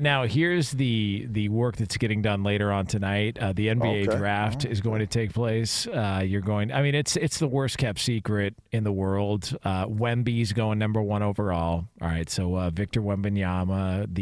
Now, here's the work that's getting done later on tonight. The NBA draft is going to take place. It's the worst kept secret in the world. Wemby's going number 1 overall. All right, so Victor Wembanyama,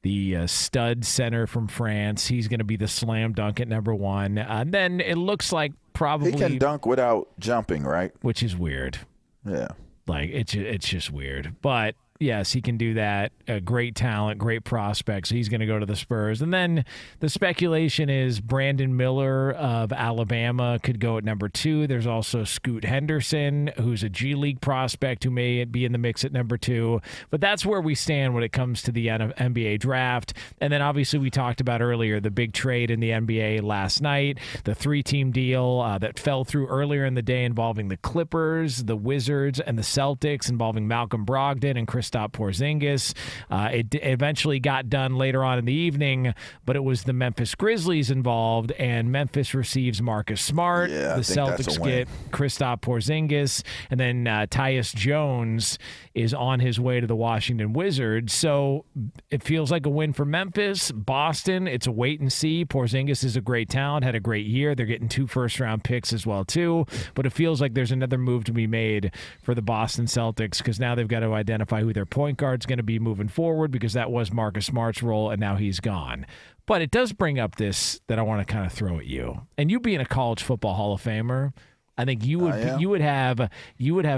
the stud center from France, he's going to be the slam dunk at number 1. And then it looks like probably he can dunk without jumping, right? Which is weird. Yeah, like it's just weird, but. Yes, he can do that. Great talent, great prospect. So he's going to go to the Spurs. And then the speculation is Brandon Miller of Alabama could go at number 2. There's also Scoot Henderson, who's a G League prospect who may be in the mix at number 2. But that's where we stand when it comes to the NBA draft. And then obviously we talked about earlier the big trade in the NBA last night, the 3-team deal that fell through earlier in the day involving the Clippers, the Wizards, and the Celtics, involving Malcolm Brogdon and Kristaps Porzingis. It eventually got done later on in the evening, but it was the Memphis Grizzlies involved, and Memphis receives Marcus Smart. Yeah, the Celtics get Kristaps Porzingis, and then Tyus Jones is on his way to the Washington Wizards. So it feels like a win for Memphis. Boston, it's a wait and see. Porzingis is a great talent, had a great year. They're getting 2 first-round picks as well, too. But it feels like there's another move to be made for the Boston Celtics because now they've got to identify who their point guard's going to be moving forward because that was Marcus Smart's role, and now he's gone. But it does bring up this that I want to kind of throw at you. And you being a college football Hall of Famer, I think you would have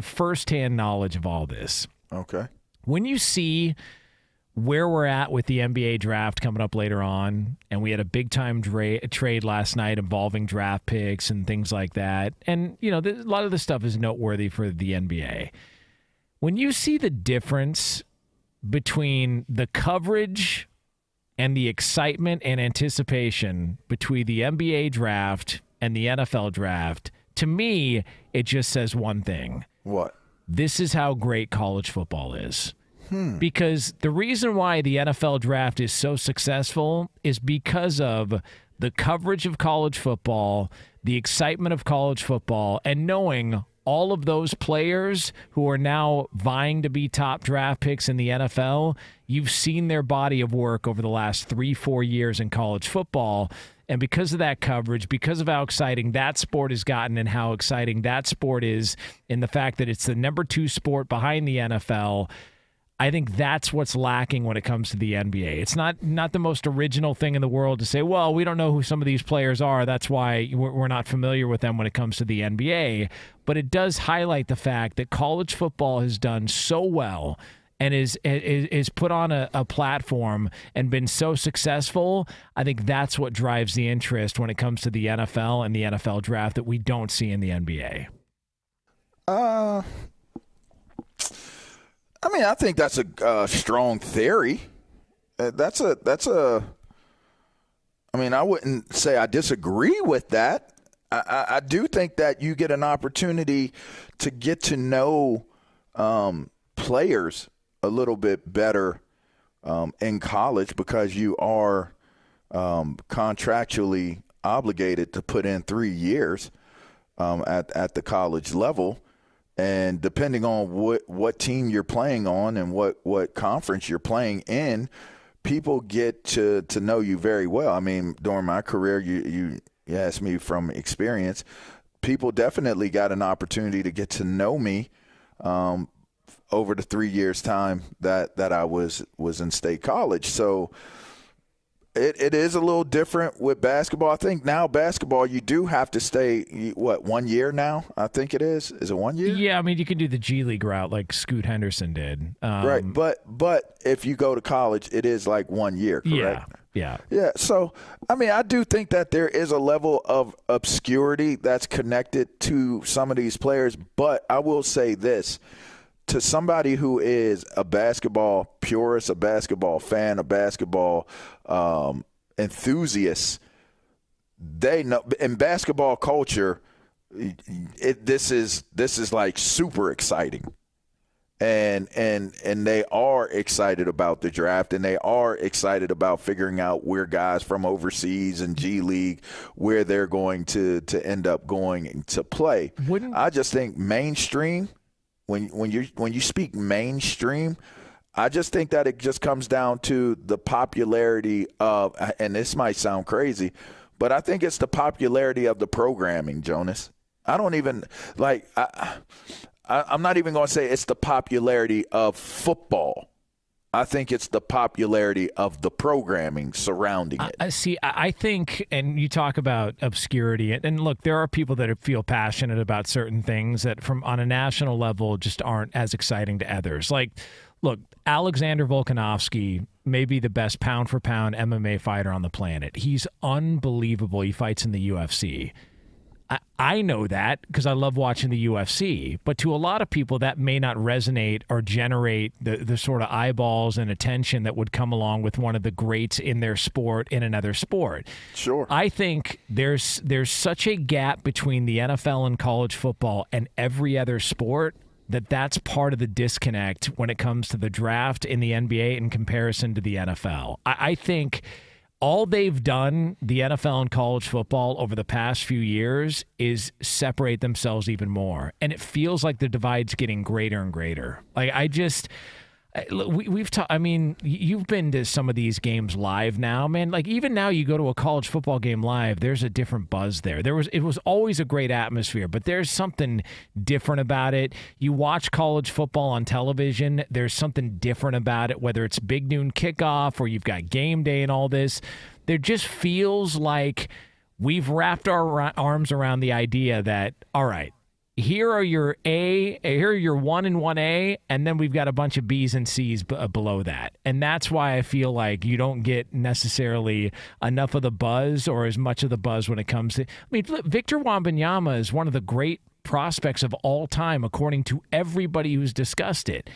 firsthand knowledge of all this. Okay. When you see where we're at with the NBA draft coming up later on, and we had a big-time trade last night involving draft picks and things like that, and a lot of this stuff is noteworthy for the NBA. When you see the difference between the coverage and the excitement and anticipation between the NBA draft and the NFL draft, to me, it just says one thing. What? This is how great college football is. Because the reason why the NFL draft is so successful is because of the coverage of college football, the excitement of college football, and knowing all of those players who are now vying to be top draft picks in the NFL, you've seen their body of work over the last 3-4 years in college football. And because of that coverage, because of how exciting that sport has gotten and how exciting that sport is in the fact that it's the number 2 sport behind the NFL, I think that's what's lacking when it comes to the NBA. It's not the most original thing in the world to say, well, we don't know who some of these players are. That's why we're not familiar with them when it comes to the NBA. But it does highlight the fact that college football has done so well and is put on a platform and been so successful. I think that's what drives the interest when it comes to the NFL and the NFL draft that we don't see in the NBA. I think that's a strong theory. I wouldn't say I disagree with that. I do think that you get an opportunity to get to know players a little bit better in college because you are contractually obligated to put in 3 years at the college level. And depending on what team you're playing on and what conference you're playing in, people get to know you very well. I mean, during my career, you asked me from experience, people definitely got an opportunity to get to know me over the 3 years' time that I was in state college. So it is a little different with basketball. I think now basketball, you do have to stay, 1 year now? I think it is. Is it 1 year? Yeah, I mean, you can do the G League route like Scoot Henderson did. Right, but if you go to college, it is like 1 year, correct? Yeah. So, I do think that there is a level of obscurity that's connected to some of these players, but I will say this. To somebody who is a basketball purist, a basketball fan, a basketball enthusiast, they know in basketball culture, this is like super exciting, and they are excited about the draft, and they are excited about figuring out where guys from overseas and G League where they're going to end up going to play. I just think mainstream. When you speak mainstream, I just think that it just comes down to the popularity of, and this might sound crazy, but I think it's the popularity of the programming, Jonas. I don't even, like, I'm not even going to say it's the popularity of football. I think it's the popularity of the programming surrounding it. I think, and you talk about obscurity, and look, there are people that feel passionate about certain things that on a national level just aren't as exciting to others. Like, look, Alexander Volkanovski may be the best pound-for-pound MMA fighter on the planet. He's unbelievable. He fights in the UFC. I know that because I love watching the UFC, but to a lot of people that may not resonate or generate the sort of eyeballs and attention that would come along with one of the greats in their sport in another sport. Sure. I think there's such a gap between the NFL and college football and every other sport that's part of the disconnect when it comes to the draft in the NBA in comparison to the NFL. I think all they've done, the NFL and college football, over the past few years is separate themselves even more. And it feels like the divide's getting greater and greater. Like, we've talked. I mean, you've been to some of these games live now, man. Like, even now, you go to a college football game live, there's a different buzz there. It was always a great atmosphere, but there's something different about it. You watch college football on television, there's something different about it, whether it's big noon kickoff or you've got game day and all this. There just feels like we've wrapped our arms around the idea that, all right, here are your 1 and 1A, and then we've got a bunch of B's and C's below that. And that's why I feel like you don't get necessarily enough of the buzz or as much of the buzz when it comes to, I mean, Victor Wembanyama is one of the great prospects of all time, according to everybody who's discussed it.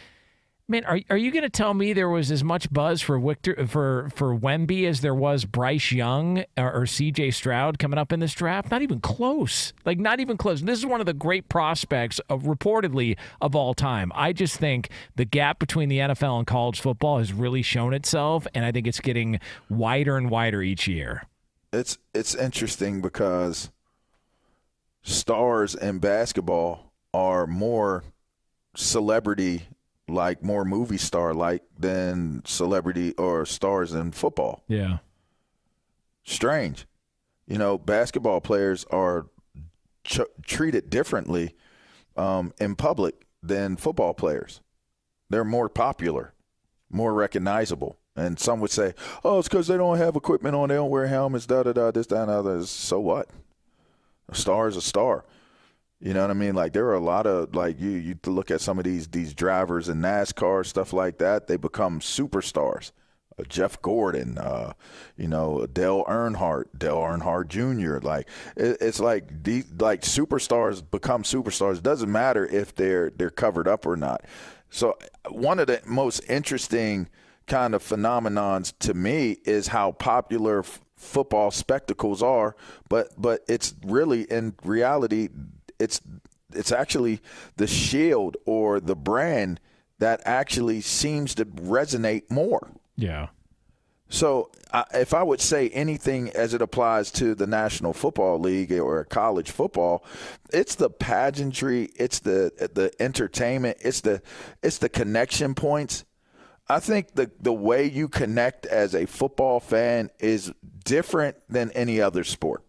Man, are you going to tell me there was as much buzz for Wemby as there was Bryce Young or C.J. Stroud coming up in this draft? Not even close. Like, not even close. And this is one of the great prospects reportedly of all time. I just think the gap between the NFL and college football has really shown itself, and I think it's getting wider and wider each year. It's interesting because stars in basketball are more celebrity, like more movie star like than celebrity or stars in football. Yeah. Strange. You know, basketball players are treated differently in public than football players. They're more popular, more recognizable. And some would say, oh, it's because they don't have equipment on, they don't wear helmets, da-da-da, this, that, and others. So what? A star is a star. You know what I mean? Like, there are a lot of, like, you look at some of these drivers in NASCAR, stuff like that, they become superstars. Jeff Gordon, Dale Earnhardt Jr. Like, it's like superstars become superstars. It doesn't matter if they're covered up or not. So one of the most interesting kind of phenomenons to me is how popular football spectacles are, but it's really, in reality, it's actually the shield or the brand that actually seems to resonate more. Yeah. So if I would say anything as it applies to the National Football League or college football, it's the pageantry, it's the entertainment, it's the connection points. I think the way you connect as a football fan is different than any other sport.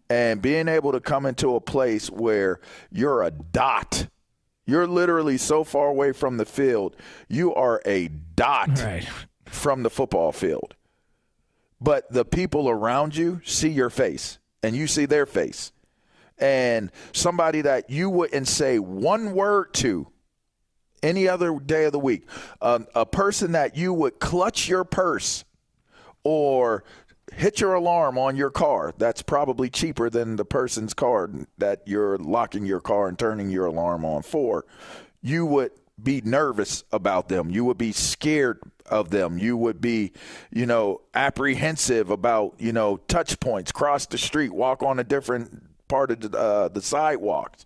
And being able to come into a place where you're a dot, you're literally so far away from the field, you are a dot from the football field. But the people around you see your face, and you see their face. And somebody that you wouldn't say one word to any other day of the week, a person that you would clutch your purse or hit your alarm on your car, that's probably cheaper than the person's car that you're locking your car and turning your alarm on for. You would be nervous about them. You would be scared of them. You would be, apprehensive about, touch points, cross the street, walk on a different part of the sidewalks,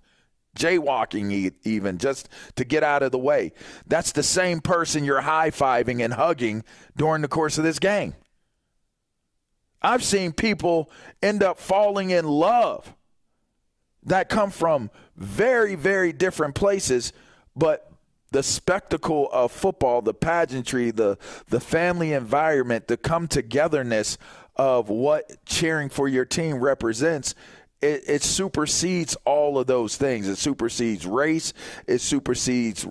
jaywalking even, just to get out of the way. That's the same person you're high-fiving and hugging during the course of this game. I've seen people end up falling in love that come from very, very different places, but the spectacle of football, the pageantry, the family environment, the come-togetherness of what cheering for your team represents, it supersedes all of those things. It supersedes race. It supersedes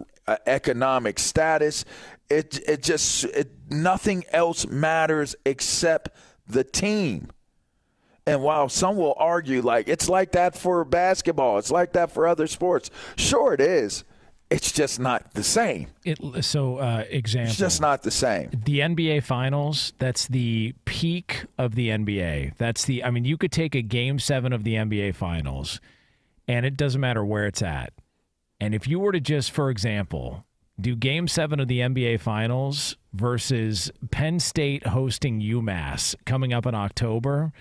economic status. Nothing else matters except the team. And while some will argue like it's like that for basketball, it's like that for other sports, sure it is. It's just not the same. Example. It's just not the same. The NBA Finals, that's the peak of the NBA. You could take a Game 7 of the NBA Finals, and it doesn't matter where it's at. And if you were to just, for example, do Game 7 of the NBA Finals versus Penn State hosting UMass coming up in October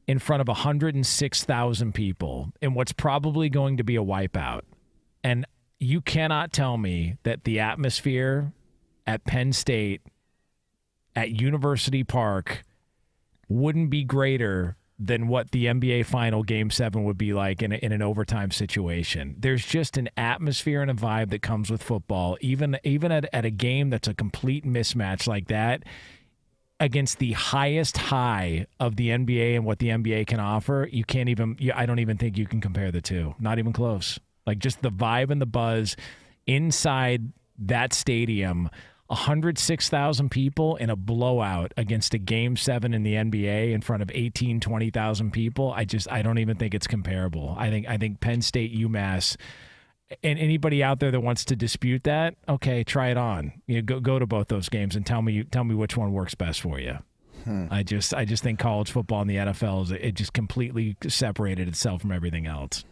in front of 106,000 people in what's probably going to be a wipeout. And you cannot tell me that the atmosphere at Penn State, at University Park, wouldn't be greater than what the NBA Final Game 7 would be like in an overtime situation. There's just an atmosphere and a vibe that comes with football, even at a game that's a complete mismatch like that, against the highest high of the NBA and what the NBA can offer. I don't even think you can compare the two. Not even close. Like just the vibe and the buzz inside that stadium, 106,000 people in a blowout against a Game 7 in the NBA in front of 18, 20,000 people. I don't even think it's comparable. I think Penn State, UMass, and anybody out there that wants to dispute that, okay, try it on. Go to both those games and tell me which one works best for you. I just think college football and the NFL it just completely separated itself from everything else.